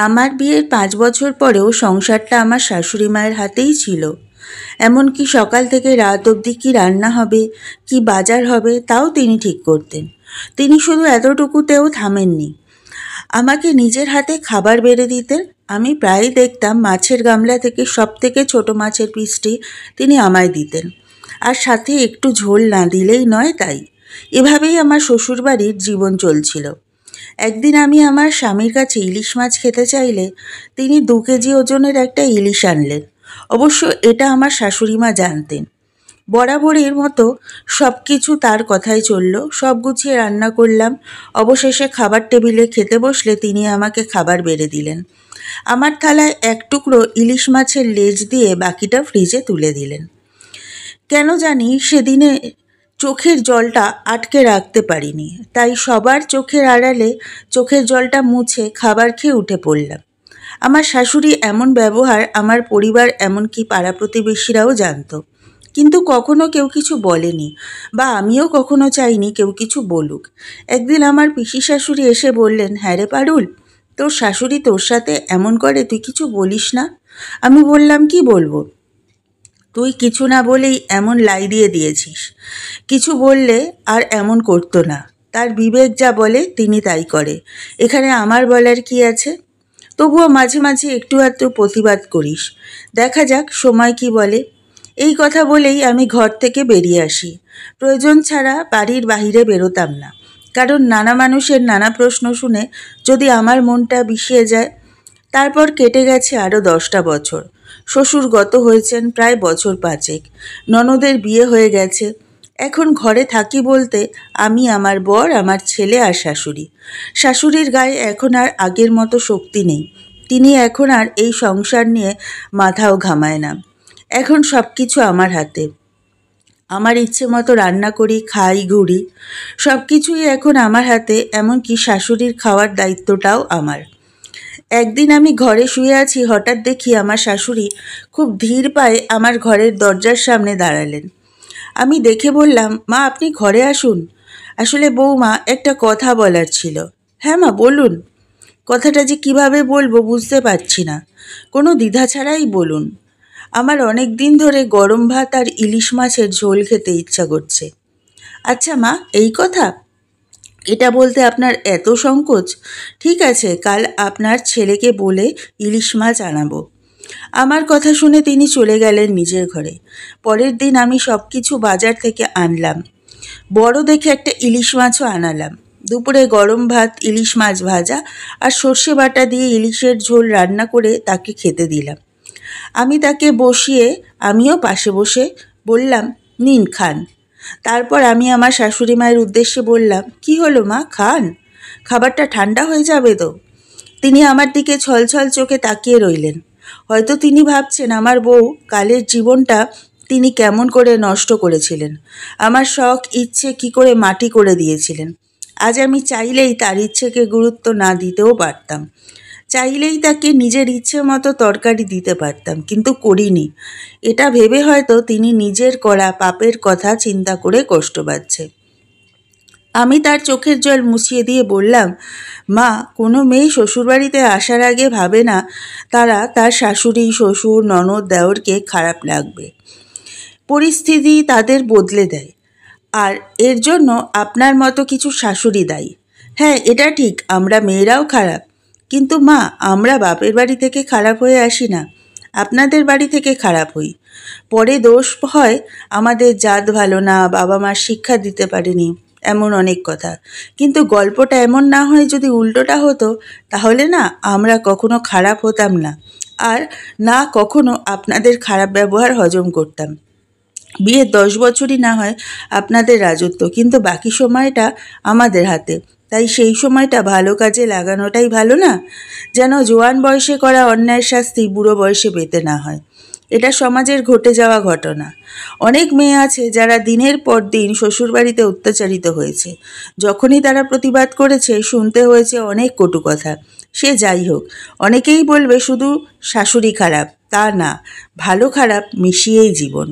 আমার বিয়ের 5 বছর পরেও সংসারটা আমার শাশুড়ি মায়ের হাতেই ছিল। এমনকি সকাল থেকে রাত অবধি কী রান্না হবে, কী বাজার হবে তাও তিনি ঠিক করতেন। তিনি শুধু এতটুকুতেও থামেননি, আমাকে নিজের হাতে খাবার বেড়ে দিতেন। আমি প্রায়ই দেখতাম মাছের গামলা থেকে সবথেকে ছোট মাছের পিসটি তিনি আমায় দিতেন, আর সাথে একটু ঝোল না দিলেই নয় তাই। এভাবেই আমার শ্বশুরবাড়ির জীবন চলছিল। একদিন আমি আমার স্বামীর কাছে ইলিশ মাছ খেতে চাইলে তিনি 2 কেজি ওজনের একটা ইলিশ আনলেন। অবশ্য এটা আমার শাশুড়ি মা জানতেন। বরাবরের মতো সব কিছু তার কথাই চলল। সব গুছিয়ে রান্না করলাম। অবশেষে খাবার টেবিলে খেতে বসলে তিনি আমাকে খাবার বেড়ে দিলেন। আমার থালায় এক টুকরো ইলিশ মাছের লেজ দিয়ে বাকিটা ফ্রিজে তুলে দিলেন। কেন জানি সেদিনে চোখের জলটা আটকে রাখতে পারিনি, তাই সবার চোখের আড়ালে চোখের জলটা মুছে খাবার খেয়ে উঠে পড়লাম। আমার শাশুড়ি এমন ব্যবহার আমার পরিবার এমনকি পাড়া প্রতিবেশীরাও জানত, কিন্তু কখনো কেউ কিছু বলেনি, বা আমিও কখনো চাইনি কেউ কিছু বলুক। একদিন আমার পিসি শাশুড়ি এসে বললেন, হ্যাঁ রে পারুল, তোর শাশুড়ি তোর সাথে এমন করে, তুই কিছু বলিস না? আমি বললাম, কি বলবো? তুই কিছু না বলেই এমন লাই দিয়ে দিয়েছিস। কিছু বললে আর এমন করতো না। তার বিবেক যা বলে তিনি তাই করে। এখানে আমার বলার কি আছে? তবুও মাঝে মাঝে একটু আধটু প্রতিবাদ করিস, দেখা যাক সময় কি বলে। এই কথা বলেই আমি ঘর থেকে বেরিয়ে আসি। প্রয়োজন ছাড়া বাড়ির বাহিরে বেরোতাম না, কারণ নানা মানুষের নানা প্রশ্ন শুনে যদি আমার মনটা বিষিয়ে যায়। তারপর কেটে গেছে আরও 10টা বছর। শ্বশুর গত হয়েছেন প্রায় বছর 5 ননদের বিয়ে হয়ে গেছে। এখন ঘরে থাকি বলতে আমি, আমার বর, আমার ছেলে আর শাশুড়ি। শাশুড়ির গায়ে এখন আর আগের মতো শক্তি নেই। তিনি এখন আর এই সংসার নিয়ে মাথাও ঘামায় না। এখন সব কিছু আমার হাতে। আমার ইচ্ছে মতো রান্না করি, খাই, ঘুরি। সব কিছুই এখন আমার হাতে, এমনকি শাশুড়ির খাওয়ার দায়িত্বটাও আমার। একদিন আমি ঘরে শুয়ে আছি, হঠাৎ দেখি আমার শাশুড়ি খুব ধীর পায়ে আমার ঘরের দরজার সামনে দাঁড়ালেন। আমি দেখে বললাম, মা আপনি ঘরে আসুন। আসলে বৌমা, একটা কথা বলার ছিল। হ্যাঁ মা, বলুন। কথাটা যে কিভাবে বলবো বুঝতে পারছি না। কোনো দ্বিধা ছাড়াই বলুন। আমার অনেক দিন ধরে গরম ভাত আর ইলিশ মাছের ঝোল খেতে ইচ্ছা করছে। আচ্ছা মা, এই কথা? এটা বলতে আপনার এত সংকোচ? ঠিক আছে, কাল আপনার ছেলেকে বলে ইলিশ মাছ আনাবো। আমার কথা শুনে তিনি চলে গেলেন নিজের ঘরে। পরের দিন আমি সব কিছু বাজার থেকে আনলাম। বড় দেখে একটা ইলিশ মাছও আনালাম। দুপুরে গরম ভাত, ইলিশ মাছ ভাজা আর সর্ষে বাটা দিয়ে ইলিশের ঝোল রান্না করে তাকে খেতে দিলাম। আমি তাকে বসিয়ে আমিও পাশে বসে বললাম, নিন খান। তারপর আমি আমার শাশুড়ি মায়ের উদ্দেশ্যে বললাম, কি হলো মা, খান, খাবারটা ঠান্ডা হয়ে যাবে তো। তিনি আমার দিকে ছলছল চোখে তাকিয়ে রইলেন। হয়তো তিনি ভাবছেন আমার বউ কালের জীবনটা তিনি কেমন করে নষ্ট করেছিলেন, আমার শখ ইচ্ছে কি করে মাটি করে দিয়েছিলেন। আজ আমি চাইলেই তার ইচ্ছেকে গুরুত্ব না দিতেও পারতাম। চাইলেই তাকে নিজের ইচ্ছে মতো তরকারি দিতে পারতাম, কিন্তু করিনি। এটা ভেবে হয়তো তিনি নিজের করা পাপের কথা চিন্তা করে কষ্ট পাচ্ছে। আমি তার চোখের জল মুছিয়ে দিয়ে বললাম, মা, কোনো মেয়ে শ্বশুরবাড়িতে আসার আগে ভাবে না তার শাশুড়ি, শ্বশুর, ননদ, দেওরকে খারাপ লাগবে। পরিস্থিতি তাদের বদলে দেয়, আর এর জন্য আপনার মতো কিছু শাশুড়ি দায়ী। হ্যাঁ, এটা ঠিক, আমরা মেয়েরাও খারাপ, কিন্তু মা, আমরা বাপের বাড়ি থেকে খারাপ হয়ে আসি না, আপনাদের বাড়ি থেকে খারাপ হই। পরে দোষ হয় আমাদের জাত ভালো না, বাবা মা শিক্ষা দিতে পারেনি, এমন অনেক কথা। কিন্তু গল্পটা এমন না হয় যদি উল্টোটা হতো, তাহলে না আমরা কখনো খারাপ হতাম না, আর না কখনো আপনাদের খারাপ ব্যবহার হজম করতাম। বিয়ের 10 বছরই না হয় আপনাদের রাজত্ব, কিন্তু বাকি সময়টা আমাদের হাতে। তাই সেই সময়টা ভালো কাজে লাগানোটাই ভালো না? যেন জোয়ান বয়সে করা অন্যায়ের শাস্তি বুড়ো বয়সে পেতে না হয়। এটা সমাজের ঘটে যাওয়া ঘটনা। অনেক মেয়ে আছে যারা দিনের পর দিন শ্বশুরবাড়িতে অত্যাচারিত হয়েছে। যখনই তারা প্রতিবাদ করেছে, শুনতে হয়েছে অনেক কটু কথা। সে যাই হোক, অনেকেই বলবে শুধু শাশুড়ি খারাপ, তা না, ভালো খারাপ মিশিয়েই জীবন।